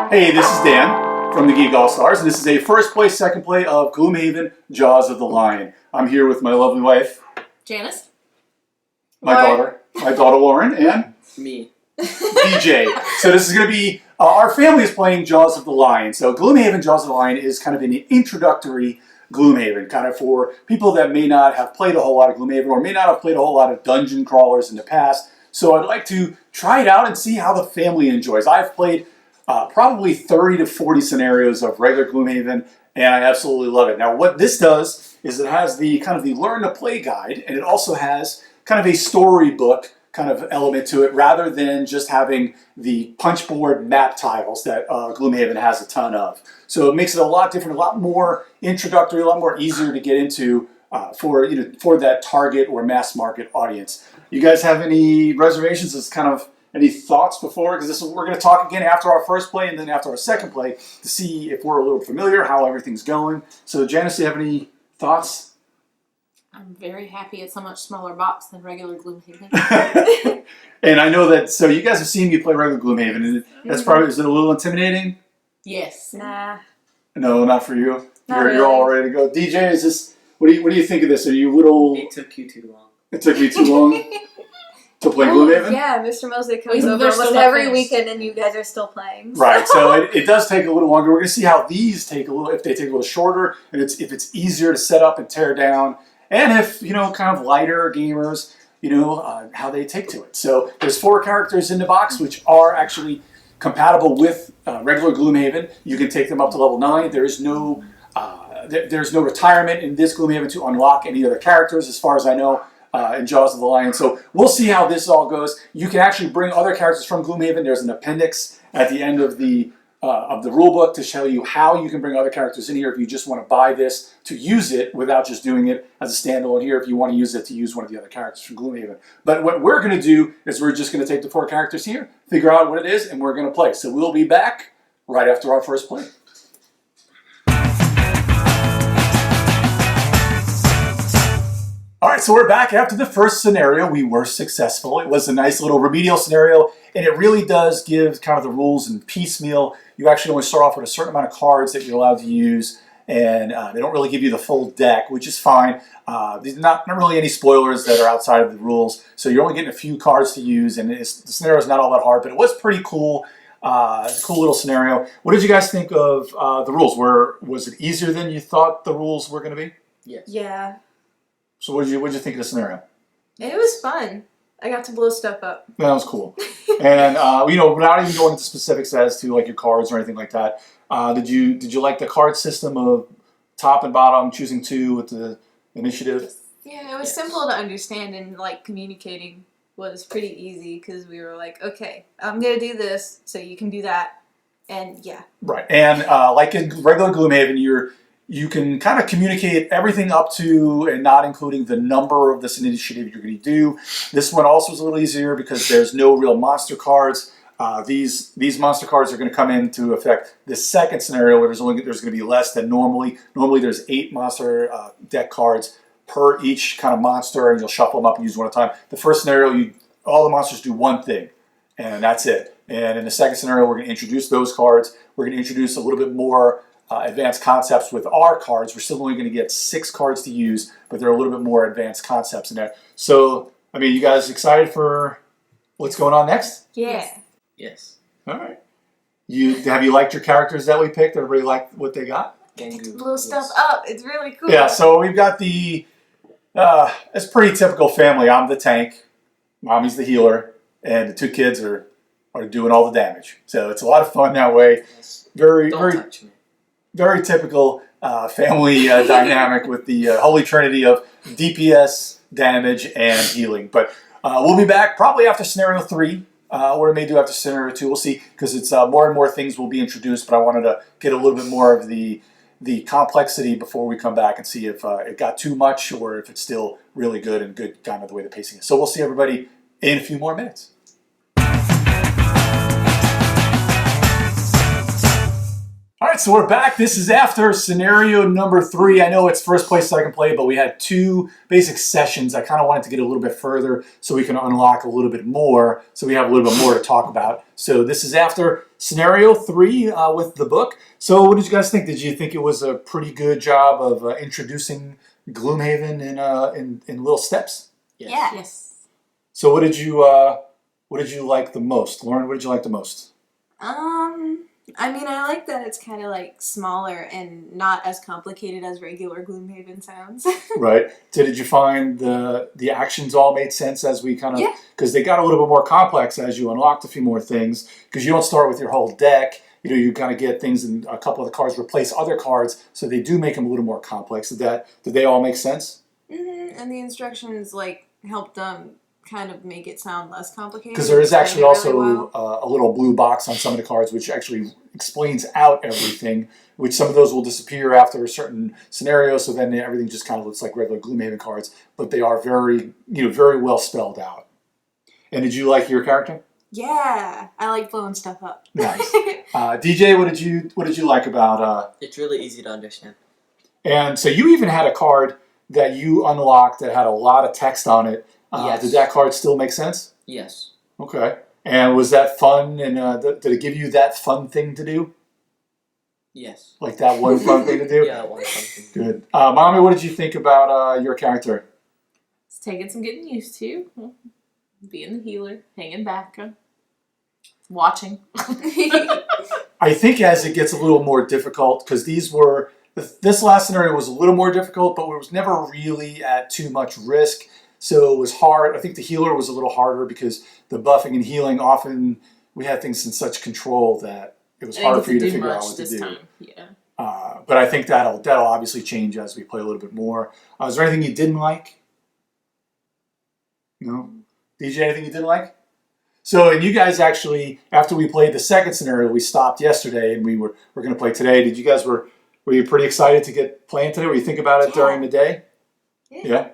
Hey, this is Dan from the Geek All-Stars, and this is a first play, second play of Gloomhaven, Jaws of the Lion. I'm here with my lovely wife, Janice, my daughter Lauren, and me, DJ. So this is going to be, our family is playing Jaws of the Lion. So Gloomhaven, Jaws of the Lion is kind of an introductory Gloomhaven, kind of for people that may not have played a whole lot of Gloomhaven or may not have played a whole lot of dungeon crawlers in the past. So I'd like to try it out and see how the family enjoys. I've played probably 30 to 40 scenarios of regular Gloomhaven, and I absolutely love it. Now, what this does is it has the kind of the learn to play guide, and it also has kind of a storybook kind of element to it, rather than just having the punchboard map tiles that Gloomhaven has a ton of. So it makes it a lot different, a lot more introductory, a lot more easier to get into for that target or mass market audience. You guys have any reservations? As kind of any thoughts before? Because we're going to talk again after our first play and then after our second play to see if we're a little familiar, how everything's going. So Janice, do you have any thoughts? I'm very happy it's a much smaller box than regular Gloomhaven. And I know that, so you guys have seen me play regular Gloomhaven, and that's probably, is it a little intimidating? Yes. Nah. No, not for you. Not You're all ready to go. DJ, is this, what do you think of this? Are you a little... It took you too long. It took me too long to play Gloomhaven? Yeah, Mr. Mosaic comes Well, over they're almost still every not weekend and you guys are still playing. Right, so it does take a little longer. We're going to see how these take a little, if they take a little shorter, and if it's easier to set up and tear down, and if, kind of lighter gamers, how they take to it. So there's 4 characters in the box, which are actually compatible with regular Gloomhaven. You can take them up to level 9. There's no retirement in this Gloomhaven to unlock any other characters, as far as I know, in Jaws of the Lion. So we'll see how this all goes. You can actually bring other characters from Gloomhaven. There's an appendix at the end of the rulebook to show you how you can bring other characters in here if you just want to buy this to use it without just doing it as a standalone here, if you want to use it to use one of the other characters from Gloomhaven. But what we're going to do is we're just going to take the 4 characters here, figure out what it is, and we're going to play. So we'll be back right after our first play. All right, so we're back after the first scenario. We were successful. It was a nice little remedial scenario, and it really does give kind of the rules in piecemeal. You actually only start off with a certain amount of cards that you're allowed to use, and they don't really give you the full deck, which is fine. There's not really any spoilers that are outside of the rules, so you're only getting a few cards to use, and the scenario is not all that hard, but it was pretty cool. Cool little scenario. What did you guys think of the rules? Was it easier than you thought the rules were going to be? Yes. Yeah. So what did you think of the scenario? It was fun. I got to blow stuff up. That was cool. And without even going into specifics as to like your cards or anything like that, did you like the card system of top and bottom, choosing 2 with the initiative? Yeah, it was simple to understand, and like communicating was pretty easy because we were like, okay, I'm gonna do this, so you can do that, and yeah. Right. And like in regular Gloomhaven, you can kind of communicate everything up to and not including the number of this initiative you're going to do. This one also is a little easier because there's no real monster cards. These monster cards are going to come into effect the second scenario, where there's going to be less than normally. Normally there's 8 monster deck cards per each kind of monster, and you'll shuffle them up and use one at a time. The first scenario, all the monsters do one thing, and that's it. And in the second scenario, we're going to introduce those cards. We're going to introduce a little bit more advanced concepts with our cards. We're still only going to get 6 cards to use, but there are a little bit more advanced concepts in there. So, you guys excited for what's going on next? Yeah. Yes. All right. Have you liked your characters that we picked? Everybody liked what they got? Get to blow stuff up. It's really cool. Yeah, so we've got it's pretty typical family. I'm the tank, Mommy's the healer, and the 2 kids are doing all the damage. So it's a lot of fun that way. Yes. Don't touch me. Very typical family dynamic with the holy trinity of DPS, damage, and healing. But we'll be back probably after scenario 3, or maybe after scenario 2. We'll see, because it's more and more things will be introduced. But I wanted to get a little bit more of the complexity before we come back and see if it got too much or if it's still really good and good kind of the way the pacing is. So we'll see everybody in a few more minutes. All right, right, so we're back. This is after scenario number 3. I know it's first place, second play, but we had 2 basic sessions. I kind of wanted to get a little bit further so we can unlock a little bit more, so we have a little bit more to talk about. So this is after scenario 3 with the book. So what did you guys think? Did you think it was a pretty good job of introducing Gloomhaven in little steps? Yes. Yeah. Yes. So what did you like the most? Lauren, what did you like the most? I mean, I like that it's kind of like smaller and not as complicated as regular Gloomhaven sounds. Right. So did you find the actions all made sense as we kind of, Yeah. because they got a little bit more complex as you unlocked a few more things, because you don't start with your whole deck. You know, you kind of get things and a couple of the cards replace other cards, so they do make them a little more complex. Did they all make sense? And the instructions like help them kind of make it sound less complicated. Because there is Explain actually it also really well. a little blue box on some of the cards, which actually explains out everything, which some of those will disappear after a certain scenario, so then everything just kind of looks like regular Gloomhaven cards, but they are very well spelled out. And did you like your character? Yeah, I like blowing stuff up. Nice. DJ, what did you like about It's really easy to understand. and so you even had a card that you unlocked that had a lot of text on it. Yes. Did that card still make sense? Yes. Okay. And was that fun? And did it give you that fun thing to do? Yes. Like that one fun thing to do? Yeah, one something. Good. Mommy, what did you think about your character? It's taking some getting used to. Being the healer, hanging back, watching. I think as it gets a little more difficult, because this last scenario was a little more difficult, but it was never really at too much risk. So it was hard. I think the healer was a little harder because the buffing and healing, often we had things in such control that it was hard for you to figure out what to do. Time. Yeah. But I think that'll obviously change as we play a little bit more. Is there anything you didn't like? No? DJ, anything you didn't like? So, and you guys actually, after we played the second scenario, we stopped yesterday and we're going to play today. Did you guys, were you pretty excited to get playing today? Were you thinking about it during the day? Yeah.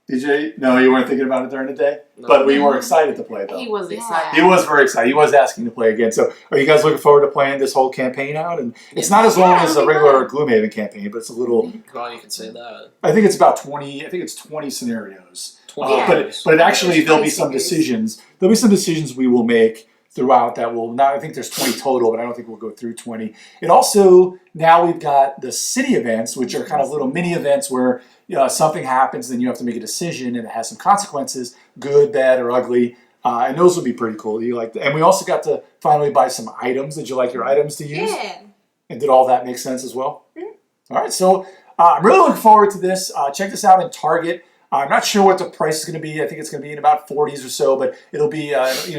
DJ, no, you weren't thinking about it during the day? No. But we were excited to play though. He was Yeah. excited. He was very excited. He was asking to play again. So are you guys looking forward to playing this whole campaign out? And it's not as long Yeah, as a it'll be regular Gloomhaven campaign, but it's a little, Well, you can say that. I think it's about 20, I think it's 20 scenarios. 20 Yeah. But actually There's there'll be 20 some series. decisions. There'll be some decisions we will make throughout that will not, I think there's 20 total, but I don't think we'll go through 20. It also, now we've got the city events, which are kind of little mini events where something happens, then you have to make a decision and it has some consequences, good, bad, or ugly. And those will be pretty cool. You like, and we also got to finally buy some items. Did you like your items to use? Yeah. And did all that make sense as well? Mhm. All right, so I'm really looking forward to this. Check this out in Target. I'm not sure what the price is going to be. I think it's going to be in about 40s or so, but it'll be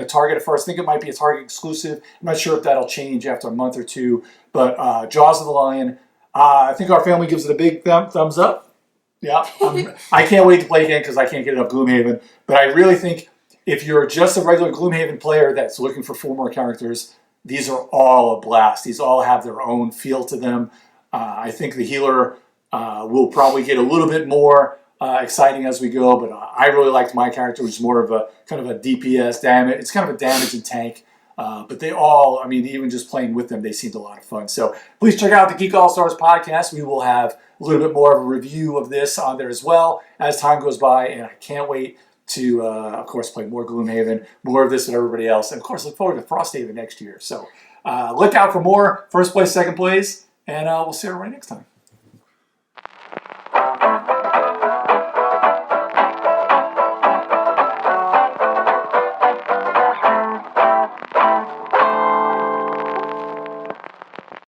Target at first. I think it might be a Target exclusive. I'm not sure if that'll change after a month or two. But Jaws of the Lion, I think our family gives it a big thumbs up. Yeah, I can't wait to play again because I can't get enough Gloomhaven. But I really think if you're just a regular Gloomhaven player that's looking for 4 more characters, these are all a blast. These all have their own feel to them. I think the healer will probably get a little bit more exciting as we go, but I really liked my character, which is more of a kind of a DPS damage. It's kind of a damage and tank. But they all, I mean, even just playing with them, they seemed a lot of fun. So please check out the Geek All Stars podcast. We will have a little bit more of a review of this on there as well as time goes by. And I can't wait to, of course, play more Gloomhaven, more of this with everybody else. And of course, look forward to Frosthaven next year. So look out for more first place, second place, and we'll see everybody next time.